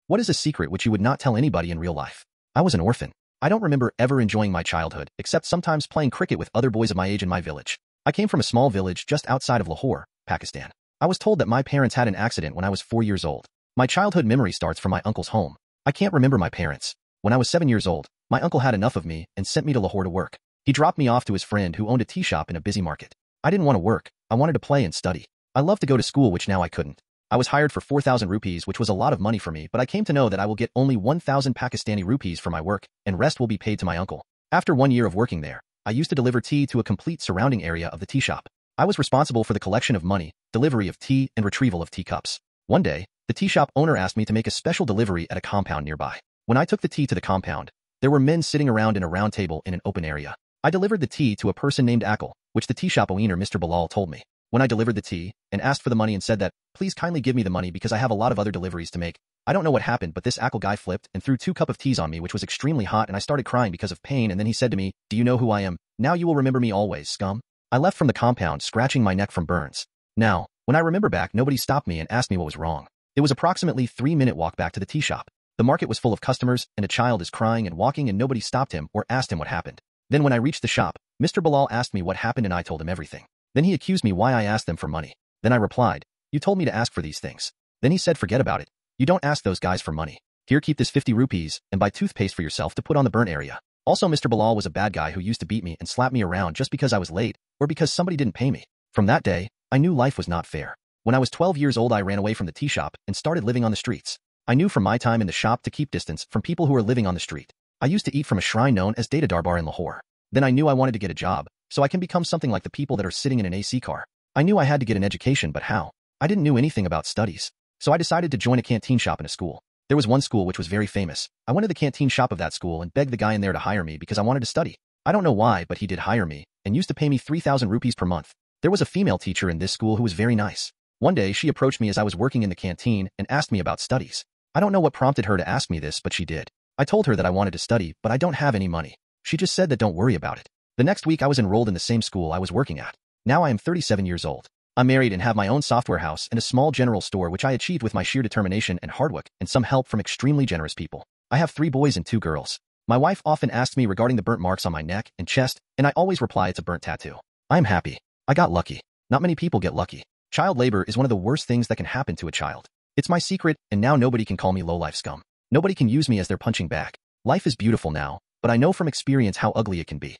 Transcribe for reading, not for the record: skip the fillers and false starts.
What is a secret which you would not tell anybody in real life? I was an orphan. I don't remember ever enjoying my childhood, except sometimes playing cricket with other boys of my age in my village. I came from a small village just outside of Lahore, Pakistan. I was told that my parents had an accident when I was 4 years old. My childhood memory starts from my uncle's home. I can't remember my parents. When I was 7 years old, my uncle had enough of me and sent me to Lahore to work. He dropped me off to his friend who owned a tea shop in a busy market. I didn't want to work. I wanted to play and study. I loved to go to school, which now I couldn't. I was hired for 4,000 rupees, which was a lot of money for me, but I came to know that I will get only 1,000 Pakistani rupees for my work, and rest will be paid to my uncle. After 1 year of working there, I used to deliver tea to a complete surrounding area of the tea shop. I was responsible for the collection of money, delivery of tea, and retrieval of teacups. One day, the tea shop owner asked me to make a special delivery at a compound nearby. When I took the tea to the compound, there were men sitting around in a round table in an open area. I delivered the tea to a person named Akil, which the tea shop owner Mr. Bilal told me. When I delivered the tea and asked for the money and said that, please kindly give me the money because I have a lot of other deliveries to make. I don't know what happened, but this Akil guy flipped and threw 2 cups of teas on me, which was extremely hot, and I started crying because of pain, and then he said to me, do you know who I am? Now you will remember me always, scum. I left from the compound scratching my neck from burns. Now, when I remember back, nobody stopped me and asked me what was wrong. It was approximately 3-minute walk back to the tea shop. The market was full of customers, and a child is crying and walking, and nobody stopped him or asked him what happened. Then when I reached the shop, Mr. Bilal asked me what happened and I told him everything. Then he accused me why I asked them for money. Then I replied, you told me to ask for these things. Then he said, forget about it. You don't ask those guys for money. Here, keep this 50 rupees and buy toothpaste for yourself to put on the burnt area. Also, Mr. Bilal was a bad guy who used to beat me and slap me around just because I was late or because somebody didn't pay me. From that day, I knew life was not fair. When I was 12 years old, I ran away from the tea shop and started living on the streets. I knew from my time in the shop to keep distance from people who were living on the street. I used to eat from a shrine known as Data Darbar in Lahore. Then I knew I wanted to get a job, so I can become something like the people that are sitting in an AC car. I knew I had to get an education, but how? I didn't know anything about studies. So I decided to join a canteen shop in a school. There was one school which was very famous. I went to the canteen shop of that school and begged the guy in there to hire me because I wanted to study. I don't know why, but he did hire me and used to pay me 3,000 rupees per month. There was a female teacher in this school who was very nice. One day she approached me as I was working in the canteen and asked me about studies. I don't know what prompted her to ask me this, but she did. I told her that I wanted to study, but I don't have any money. She just said that don't worry about it. The next week I was enrolled in the same school I was working at. Now I am 37 years old. I'm married and have my own software house and a small general store, which I achieved with my sheer determination and hard work and some help from extremely generous people. I have 3 boys and 2 girls. My wife often asks me regarding the burnt marks on my neck and chest, and I always reply it's a burnt tattoo. I'm happy. I got lucky. Not many people get lucky. Child labor is one of the worst things that can happen to a child. It's my secret, and now nobody can call me low-life scum. Nobody can use me as their punching bag. Life is beautiful now, but I know from experience how ugly it can be.